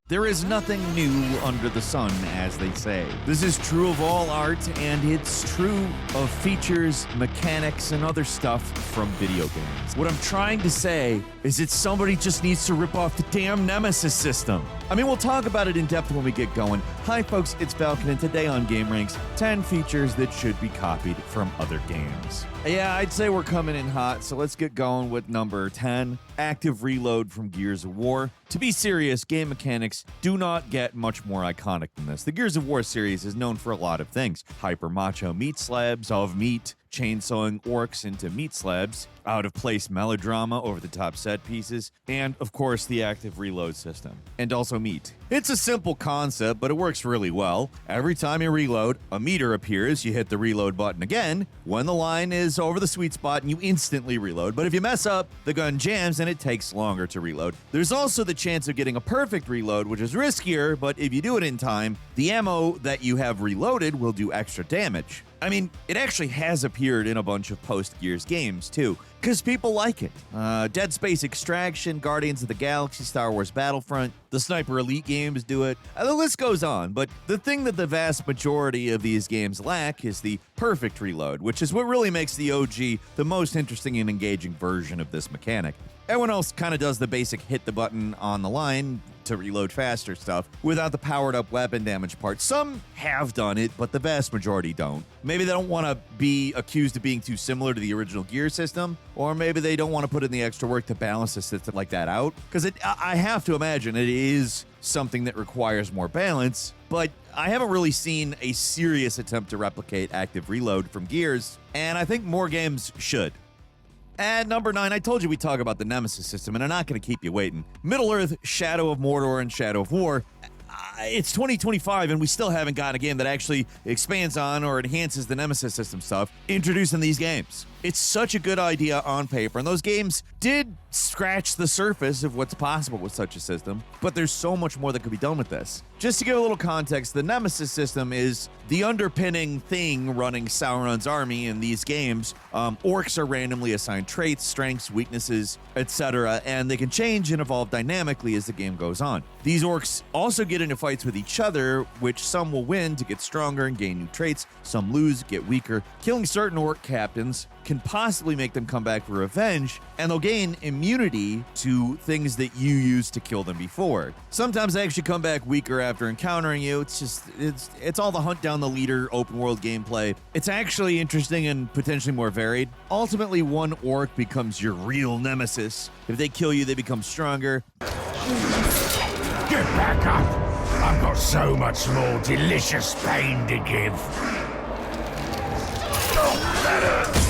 There is nothing new under the sun, as they say. This is true of all art, and it's true of features, mechanics, and other stuff from video games. What I'm trying to say is that somebody just needs to rip off the damn Nemesis system. I mean, we'll talk about it in depth when we get going. Hi folks, it's Falcon, and today on gameranx, 10 features that should be copied from other games. Yeah, I'd say we're coming in hot, so let's get going with number 10, active reload from Gears of War. To be serious, game mechanics do not get much more iconic than this. The Gears of War series is known for a lot of things. Hyper macho meat slabs of meat, chainsawing orcs into meat slabs, out-of-place melodrama over the top set pieces, and, of course, the active reload system. And also meat. It's a simple concept, but it works really well. Every time you reload, a meter appears, you hit the reload button again when the line is over the sweet spot and you instantly reload. But if you mess up, the gun jams and it takes longer to reload. There's also the chance of getting a perfect reload, which is riskier, but if you do it in time, the ammo that you have reloaded will do extra damage. I mean, it actually has appeared in a bunch of post-Gears games, too, because people like it. Dead Space Extraction, Guardians of the Galaxy, Star Wars Battlefront, the Sniper Elite games do it. The list goes on, but the thing that the vast majority of these games lack is the perfect reload, which is what really makes the OG the most interesting and engaging version of this mechanic. Everyone else kind of does the basic hit the button on the line to reload faster stuff without the powered up weapon damage part. Some have done it, but the vast majority don't. Maybe they don't want to be accused of being too similar to the original Gear system, or maybe they don't want to put in the extra work to balance a system like that out, because I have to imagine it is something that requires more balance, but I haven't really seen a serious attempt to replicate active reload from Gears, and I think more games should. At number 9, I told you we'd talk about the Nemesis system, and I'm not going to keep you waiting. Middle-earth, Shadow of Mordor, and Shadow of War. It's 2025, and we still haven't gotten a game that actually expands on or enhances the Nemesis system stuff introduced in these games. It's such a good idea on paper, and those games did scratch the surface of what's possible with such a system, but there's so much more that could be done with this. Just to give a little context, the Nemesis system is the underpinning thing running Sauron's army in these games. Orcs are randomly assigned traits, strengths, weaknesses, etc., and they can change and evolve dynamically as the game goes on. These orcs also get into fights with each other, which some will win to get stronger and gain new traits, some lose, get weaker. Killing certain orc captains can possibly make them come back for revenge, and they'll gain immunity to things that you used to kill them before. Sometimes they actually come back weaker after encountering you. It's all the hunt down the leader open world gameplay. It's actually interesting and potentially more varied. Ultimately, one orc becomes your real nemesis. If they kill you, they become stronger. Get back up! I've got so much more delicious pain to give. Oh, that hurts.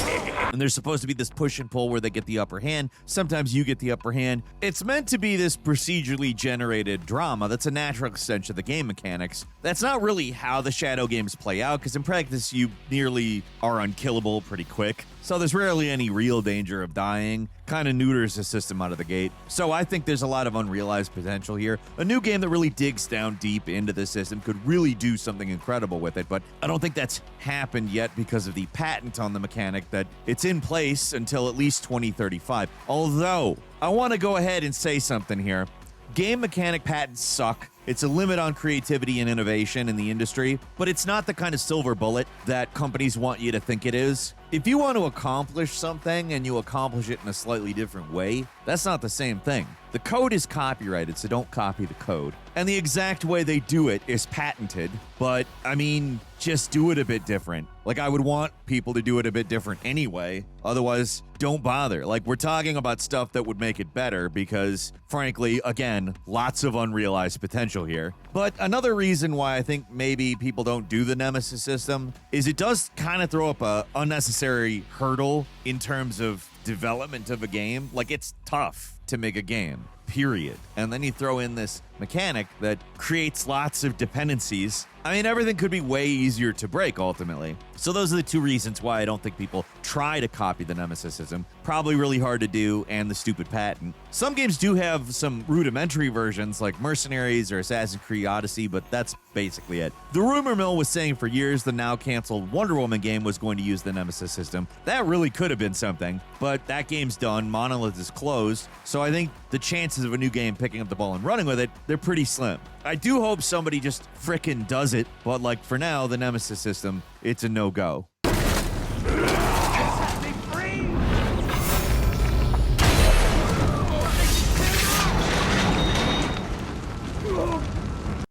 And there's supposed to be this push and pull where they get the upper hand. Sometimes you get the upper hand. It's meant to be this procedurally generated drama that's a natural extension of the game mechanics. That's not really how the Shadow games play out, because in practice you nearly are unkillable pretty quick. So there's rarely any real danger of dying. Kind of neuters the system out of the gate. So I think there's a lot of unrealized potential here. A new game that really digs down deep into the system could really do something incredible with it, but I don't think that's happened yet because of the patent on the mechanic that it's in place until at least 2035. Although, I want to go ahead and say something here. Game mechanic patents suck. It's a limit on creativity and innovation in the industry, but it's not the kind of silver bullet that companies want you to think it is. If you want to accomplish something and you accomplish it in a slightly different way, that's not the same thing. The code is copyrighted, so don't copy the code. And the exact way they do it is patented, but, I mean, just do it a bit different. Like, I would want people to do it a bit different anyway. Otherwise, don't bother. Like, we're talking about stuff that would make it better because, frankly, again, lots of unrealized potential here. But another reason why I think maybe people don't do the Nemesis system is it does kind of throw up a unnecessary hurdle in terms of development of a game. Like, it's tough to make a game, period. And then you throw in this mechanic that creates lots of dependencies. I mean, everything could be way easier to break, ultimately. So those are the two reasons why I don't think people try to copy the Nemesis system. Probably really hard to do, and the stupid patent. Some games do have some rudimentary versions, like Mercenaries or Assassin's Creed Odyssey, but that's basically it. The rumor mill was saying for years the now-canceled Wonder Woman game was going to use the Nemesis system. That really could have been something, but that game's done, Monolith is closed, so I think the chances of a new game picking up the ball and running with it, they're pretty slim. I do hope somebody just frickin' does it, but like for now, the Nemesis system, it's a no-go.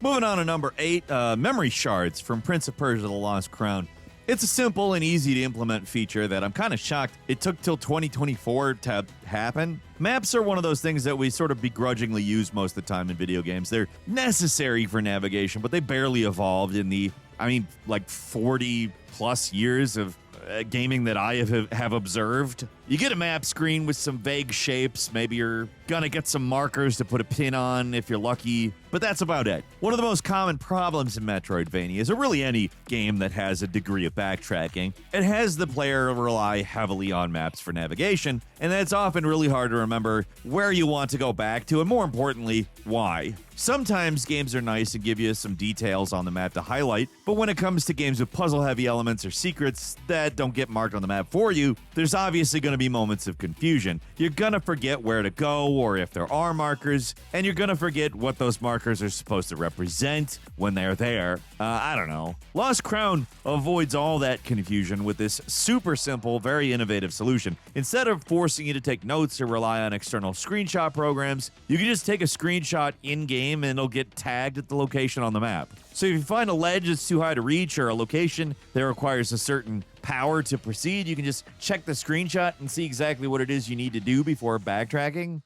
Moving on to number 8, memory shards from Prince of Persia: The Lost Crown. It's a simple and easy to implement feature that I'm kind of shocked it took till 2024 to happen. Maps are one of those things that we sort of begrudgingly use most of the time in video games. They're necessary for navigation, but they barely evolved in the, like 40 plus years of gaming that I have observed. You get a map screen with some vague shapes. Maybe you're gonna get some markers to put a pin on if you're lucky, but that's about it. One of the most common problems in Metroidvania, or really any game that has a degree of backtracking, it has the player rely heavily on maps for navigation, and that's often really hard to remember where you want to go back to, and more importantly, why. Sometimes games are nice and give you some details on the map to highlight, but when it comes to games with puzzle-heavy elements or secrets that don't get marked on the map for you, there's obviously going to be moments of confusion. You're going to forget where to go or if there are markers, and you're going to forget what those markers are supposed to represent when they're there. I don't know. Lost Crown avoids all that confusion with this super simple, very innovative solution. Instead of forcing you to take notes or rely on external screenshot programs, you can just take a screenshot in-game and it'll get tagged at the location on the map. So if you find a ledge that's too high to reach or a location that requires a certain power to proceed, you can just check the screenshot and see exactly what it is you need to do before backtracking.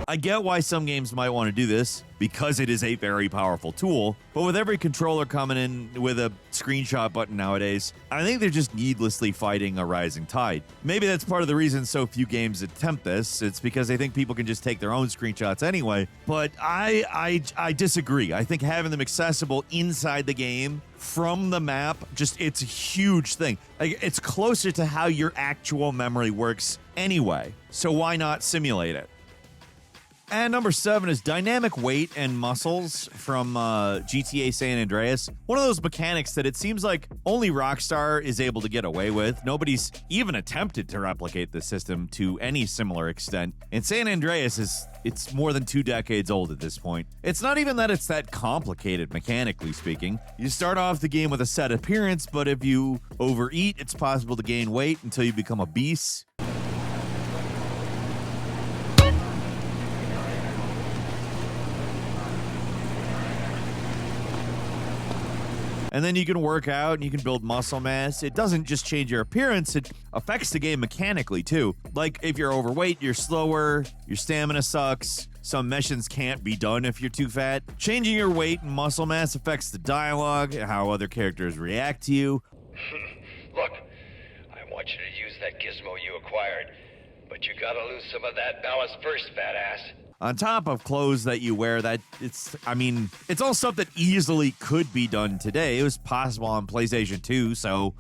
I get why some games might want to do this, because it is a very powerful tool, but with every controller coming in with a screenshot button nowadays, I think they're just needlessly fighting a rising tide. Maybe that's part of the reason so few games attempt this. It's because they think people can just take their own screenshots anyway, but I disagree. I think having them accessible inside the game from the map, it's a huge thing. Like, it's closer to how your actual memory works anyway, so why not simulate it? And number 7 is dynamic weight and muscles from GTA San Andreas. One of those mechanics that it seems like only Rockstar is able to get away with. Nobody's even attempted to replicate this system to any similar extent. And San Andreas it's more than 2 decades old at this point. It's not even that it's that complicated mechanically speaking. You start off the game with a set appearance, but if you overeat, it's possible to gain weight until you become obese. And then you can work out and you can build muscle mass. It doesn't just change your appearance, it affects the game mechanically too. Like if you're overweight, you're slower, your stamina sucks, some missions can't be done if you're too fat. Changing your weight and muscle mass affects the dialogue, how other characters react to you. Look, I want you to use that gizmo you acquired, but you gotta lose some of that ballast first, badass. On top of clothes that you wear, it's all stuff that easily could be done today. It was possible on PlayStation 2, so,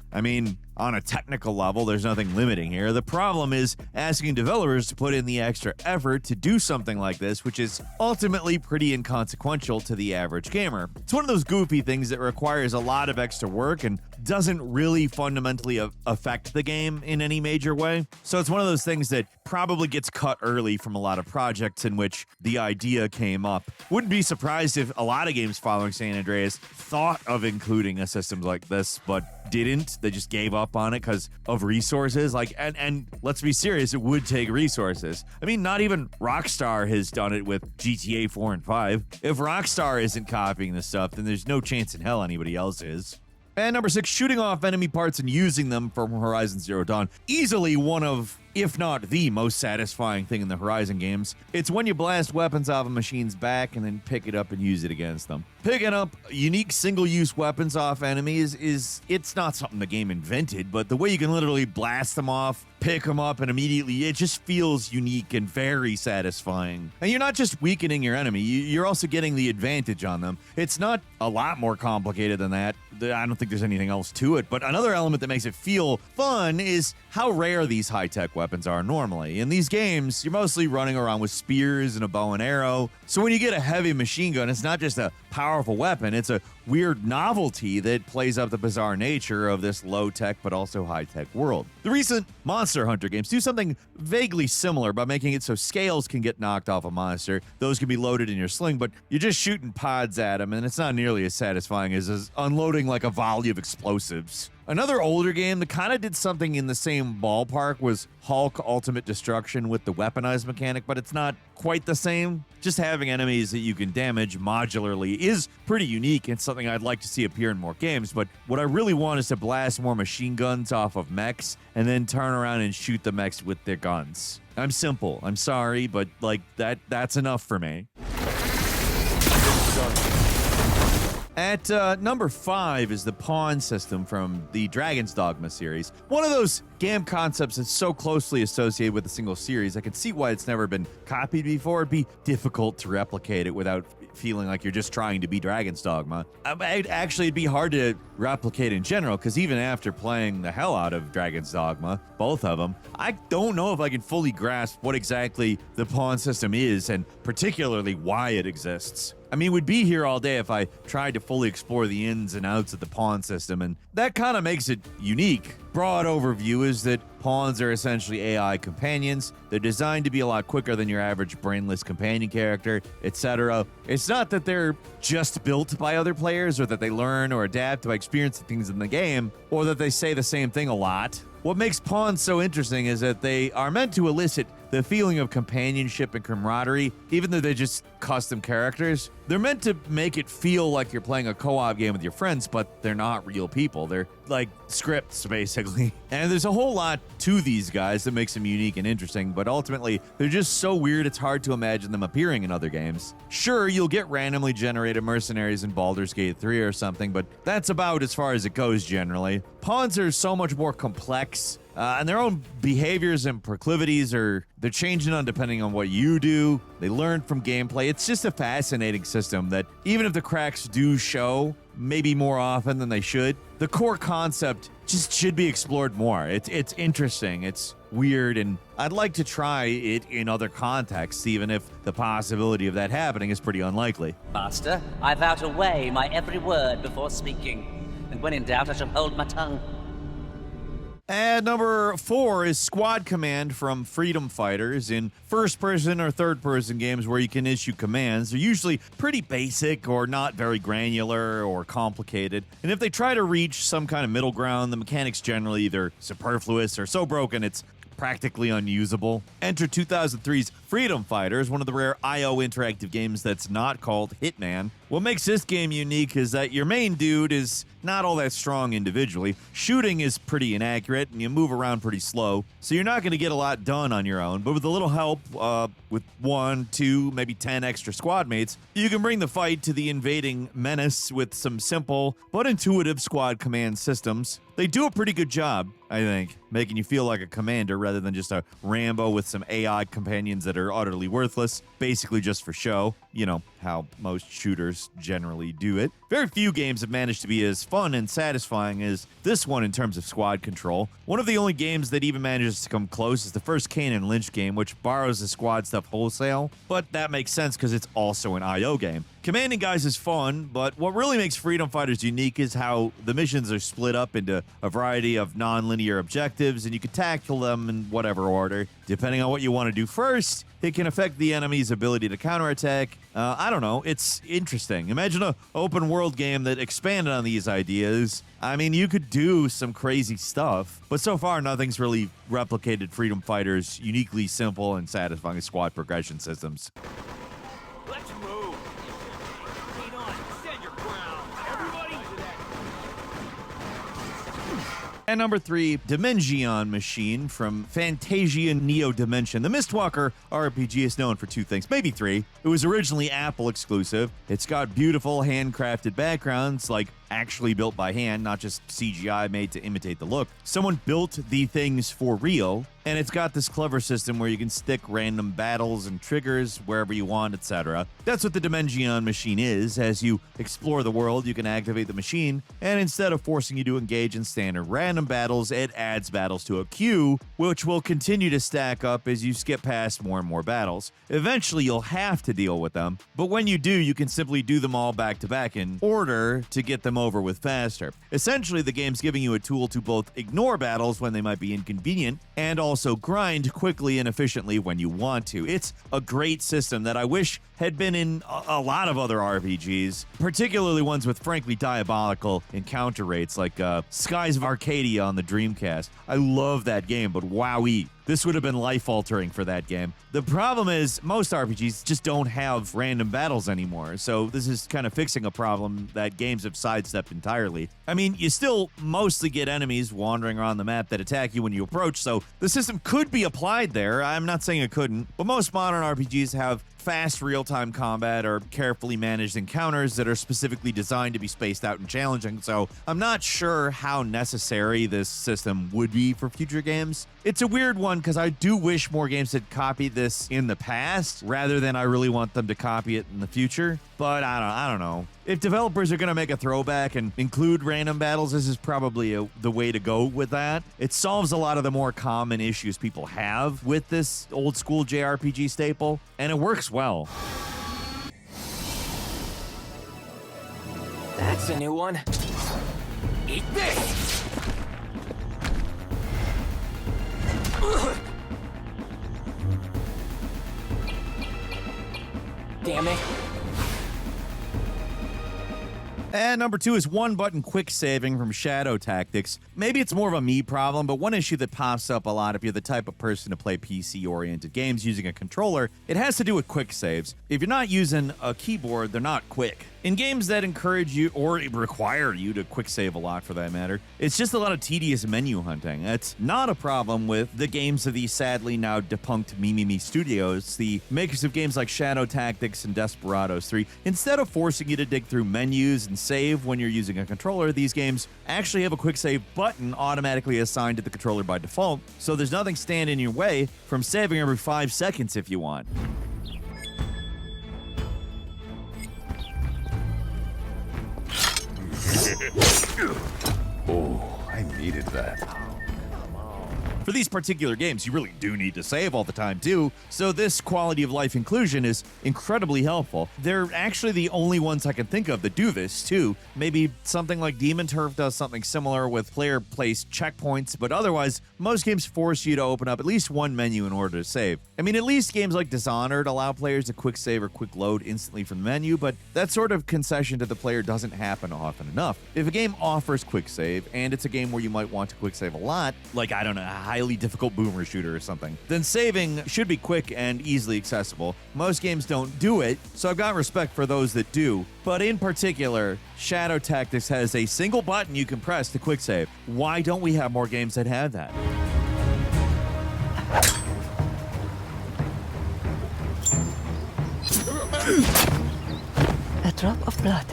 on a technical level, there's nothing limiting here. The problem is asking developers to put in the extra effort to do something like this, which is ultimately pretty inconsequential to the average gamer. It's one of those goofy things that requires a lot of extra work and doesn't really fundamentally affect the game in any major way. So it's one of those things that probably gets cut early from a lot of projects in which the idea came up. Wouldn't be surprised if a lot of games following San Andreas thought of including a system like this, but didn't. They just gave up on it because of resources. And let's be serious, it would take resources. Not even Rockstar has done it with GTA 4 and 5. If Rockstar isn't copying this stuff, then there's no chance in hell anybody else is. And number 6, shooting off enemy parts and using them from Horizon Zero Dawn. Easily one of if not the most satisfying thing in the Horizon games. It's when you blast weapons off a machine's back and then pick it up and use it against them. Picking up unique single-use weapons off enemies it's not something the game invented, but the way you can literally blast them off, pick them up, and immediately it just feels unique and very satisfying. And you're not just weakening your enemy, you're also getting the advantage on them. It's not a lot more complicated than that. I don't think there's anything else to it, but another element that makes it feel fun is how rare these high-tech weapons are normally. In these games, you're mostly running around with spears and a bow and arrow, so when you get a heavy machine gun, it's not just a powerful weapon, it's a weird novelty that plays up the bizarre nature of this low-tech but also high-tech world. The recent Monster Hunter games do something vaguely similar by making it so scales can get knocked off a monster. Those can be loaded in your sling, but you're just shooting pods at them, and it's not nearly as satisfying as unloading like a volley of explosives. Another older game that kind of did something in the same ballpark was Hulk Ultimate Destruction with the weaponized mechanic, but it's not quite the same. Just having enemies that you can damage modularly is pretty unique and something I'd like to see appear in more games, but what I really want is to blast more machine guns off of mechs and then turn around and shoot the mechs with their guns. I'm simple. I'm sorry, but like that's enough for me. At number 5 is the pawn system from the Dragon's Dogma series. One of those game concepts that's so closely associated with a single series, I can see why it's never been copied before. It'd be difficult to replicate it without feeling like you're just trying to be Dragon's Dogma. It'd be hard to replicate in general, because even after playing the hell out of Dragon's Dogma, both of them, I don't know if I can fully grasp what exactly the pawn system is, and particularly why it exists. I mean, we'd be here all day if I tried to fully explore the ins and outs of the pawn system, and that kind of makes it unique. Broad overview is that pawns are essentially AI companions. They're designed to be a lot quicker than your average brainless companion character, etc. It's not that they're just built by other players, or that they learn or adapt by experiencing things in the game, or that they say the same thing a lot. What makes pawns so interesting is that they are meant to elicit the feeling of companionship and camaraderie, even though they're just custom characters. They're meant to make it feel like you're playing a co-op game with your friends, but they're not real people. They're like scripts, basically. And there's a whole lot to these guys that makes them unique and interesting, but ultimately, they're just so weird it's hard to imagine them appearing in other games. Sure, you'll get randomly generated mercenaries in Baldur's Gate 3 or something, but that's about as far as it goes generally. Pawns are so much more complex, and their own behaviors and proclivities they're changing on depending on what you do. They learn from gameplay. It's just a fascinating system that, even if the cracks do show, maybe more often than they should, the core concept just should be explored more. It's interesting, it's weird, and I'd like to try it in other contexts, even if the possibility of that happening is pretty unlikely. Master, I vow to weigh my every word before speaking, and when in doubt I shall hold my tongue. And number 4 is Squad Command from Freedom Fighters. In first-person or third-person games where you can issue commands, they're usually pretty basic or not very granular or complicated. And if they try to reach some kind of middle ground, the mechanics generally either superfluous or so broken it's practically unusable. Enter 2003's Freedom Fighters, one of the rare IO interactive games that's not called Hitman. What makes this game unique is that your main dude is not all that strong individually. Shooting is pretty inaccurate, and you move around pretty slow, so you're not going to get a lot done on your own. But with a little help, with 1, 2, maybe 10 extra squad mates, you can bring the fight to the invading menace with some simple but intuitive squad command systems. They do a pretty good job, I think, making you feel like a commander rather than just a Rambo with some AI companions that are utterly worthless, basically just for show. You know, how most shooters generally do it. Very few games have managed to be as fun and satisfying as this one in terms of squad control. One of the only games that even manages to come close is the first Kane and Lynch game, which borrows the squad stuff wholesale, but that makes sense because it's also an IO game. Commanding guys is fun, but what really makes Freedom Fighters unique is how the missions are split up into a variety of non-linear objectives, and you can tackle them in whatever order. Depending on what you want to do first, it can affect the enemy's ability to counterattack. I don't know, it's interesting. Imagine an open world game that expanded on these ideas. I mean, you could do some crazy stuff, but so far nothing's really replicated Freedom Fighters' uniquely simple and satisfying squad progression systems. Let's move! Lean on, stand your ground! Everybody! And number 3, Dimension Machine from Fantasia Neo Dimension. The Mistwalker RPG is known for 2 things, maybe 3. It was originally Apple exclusive. It's got beautiful handcrafted backgrounds, like actually built by hand, not just CGI made to imitate the look. Someone built the things for real, and it's got this clever system where you can stick random battles and triggers wherever you want, etc. That's what the Dimension Machine is. As you explore the world, you can activate the machine, and instead of forcing you to engage in standard random battles, it adds battles to a queue, which will continue to stack up as you skip past more and more battles. Eventually, you'll have to deal with them, but when you do, you can simply do them all back to back in order to get them over with faster. Essentially, the game's giving you a tool to both ignore battles when they might be inconvenient, and also grind quickly and efficiently when you want to. It's a great system that I wish had been in a lot of other RPGs, particularly ones with frankly diabolical encounter rates like Skies of Arcadia on the Dreamcast. I love that game, but wowee. This would have been life-altering for that game. The problem is, most RPGs just don't have random battles anymore, so this is kind of fixing a problem that games have sidestepped entirely. I mean, you still mostly get enemies wandering around the map that attack you when you approach, so the system could be applied there. I'm not saying it couldn't, but most modern RPGs have fast real-time combat or carefully managed encounters that are specifically designed to be spaced out and challenging, so I'm not sure how necessary this system would be for future games. It's a weird one because I do wish more games had copied this in the past rather than I really want them to copy it in the future, but I don't know. If developers are going to make a throwback and include random battles, this is probably the way to go with that. It solves a lot of the more common issues people have with this old school JRPG staple, and it works well. That's a new one. Eat this! Damn it. And number 2 is one-button quick saving from Shadow Tactics. Maybe it's more of a me problem, but one issue that pops up a lot if you're the type of person to play PC-oriented games using a controller, it has to do with quick saves. If you're not using a keyboard, they're not quick. In games that encourage you, or require you to quick save a lot for that matter, it's just a lot of tedious menu hunting. That's not a problem with the games of the sadly now defunct Mimimi Studios, the makers of games like Shadow Tactics and Desperados 3. Instead of forcing you to dig through menus and save when you're using a controller, these games actually have a quick save button automatically assigned to the controller by default, so there's nothing standing in your way from saving every 5 seconds if you want. Oh, I needed that. For these particular games, you really do need to save all the time too, so this quality of life inclusion is incredibly helpful. They're actually the only ones I can think of that do this too. Maybe something like Demon Turf does something similar with player-placed checkpoints, but otherwise, most games force you to open up at least one menu in order to save. I mean, at least games like Dishonored allow players to quick save or quick load instantly from the menu, but that sort of concession to the player doesn't happen often enough. If a game offers quick save, and it's a game where you might want to quick save a lot, like, I don't know, a highly difficult boomer shooter or something, then saving should be quick and easily accessible. Most games don't do it, so I've got respect for those that do, but in particular, Shadow Tactics has a single button you can press to quick save. Why don't we have more games that have that? A drop of blood.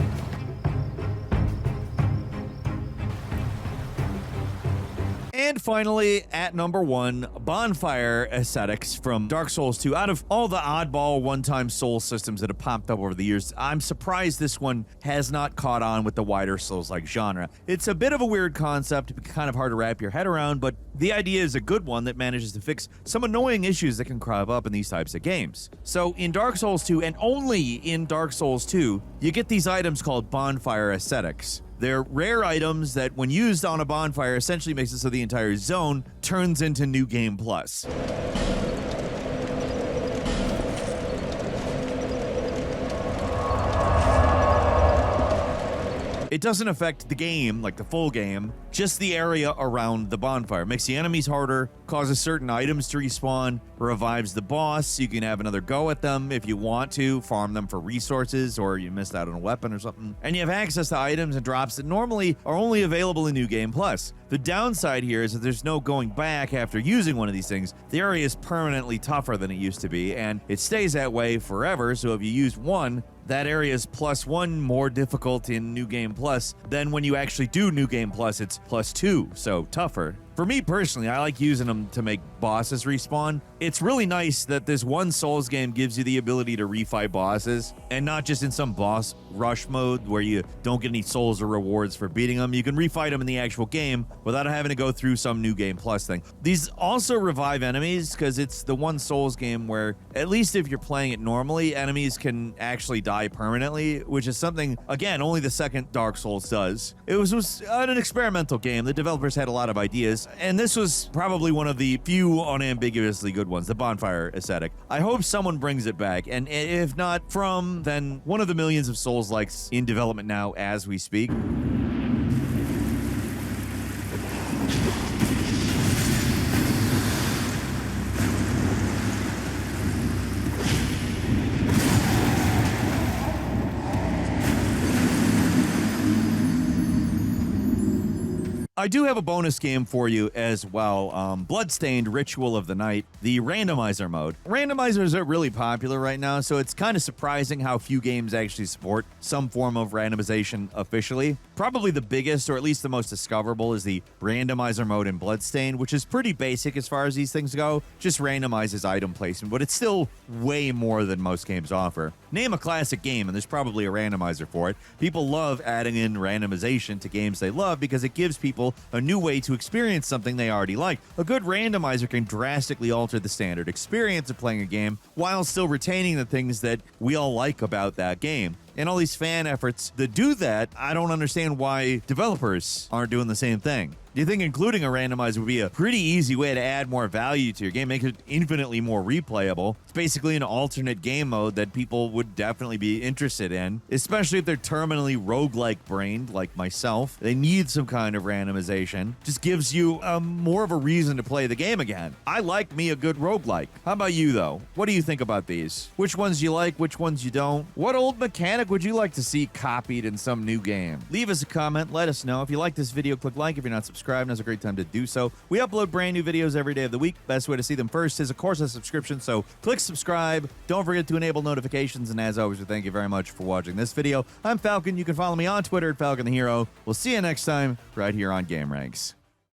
And finally, at number 1, Bonfire Aesthetics from Dark Souls 2. Out of all the oddball one-time Soul systems that have popped up over the years, I'm surprised this one has not caught on with the wider Souls-like genre. It's a bit of a weird concept, kind of hard to wrap your head around, but the idea is a good one that manages to fix some annoying issues that can crop up in these types of games. So in Dark Souls 2, and only in Dark Souls 2, you get these items called Bonfire Aesthetics. They're rare items that, when used on a bonfire, essentially makes it so the entire zone turns into New Game Plus. It doesn't affect the game, like the full game, just the area around the bonfire. It makes the enemies harder, causes certain items to respawn, revives the boss. You can have another go at them if you want to, farm them for resources, or you missed out on a weapon or something. And you have access to items and drops that normally are only available in New Game Plus. The downside here is that there's no going back after using one of these things. The area is permanently tougher than it used to be, and it stays that way forever, so if you use one, that area is +1 more difficult in New Game Plus. Then when you actually do New Game Plus, it's +2, so tougher. For me personally, I like using them to make bosses respawn. It's really nice that this one Souls game gives you the ability to refight bosses, and not just in some boss rush mode where you don't get any souls or rewards for beating them. You can refight them in the actual game without having to go through some New Game Plus thing. These also revive enemies because it's the one Souls game where, at least if you're playing it normally, enemies can actually die permanently, which is something, again, only the second Dark Souls does. It was an experimental game. The developers had a lot of ideas, and this was probably one of the few unambiguously good ones, the bonfire aesthetic. I hope someone brings it back, and if not from, then one of the millions of Souls-likes in development now as we speak. I do have a bonus game for you as well. Bloodstained Ritual of the Night, the randomizer mode. Randomizers are really popular right now, so it's kind of surprising how few games actually support some form of randomization officially. Probably the biggest, or at least the most discoverable, is the randomizer mode in Bloodstained, which is pretty basic as far as these things go. Just randomizes item placement, but it's still way more than most games offer. Name a classic game, and there's probably a randomizer for it. People love adding in randomization to games they love because it gives people a new way to experience something they already like. A good randomizer can drastically alter the standard experience of playing a game while still retaining the things that we all like about that game. And all these fan efforts that do that, I don't understand why developers aren't doing the same thing. Do you think including a randomizer would be a pretty easy way to add more value to your game, make it infinitely more replayable? It's basically an alternate game mode that people would definitely be interested in, especially if they're terminally roguelike brained like myself. They need some kind of randomization. Just gives you more of a reason to play the game again. I like me a good roguelike. How about you, though? What do you think about these? Which ones you like, which ones you don't? What old mechanic would you like to see copied in some new game? Leave us a comment, let us know. If you like this video, click like. If you're not subscribed, now's a great time to do so. We upload brand new videos every day of the week. Best way to see them first is, of course, a subscription, so click subscribe. Don't forget to enable notifications, and as always, we thank you very much for watching this video. I'm Falcon. You can follow me on Twitter at Falcon the Hero. We'll see you next time right here on gameranx.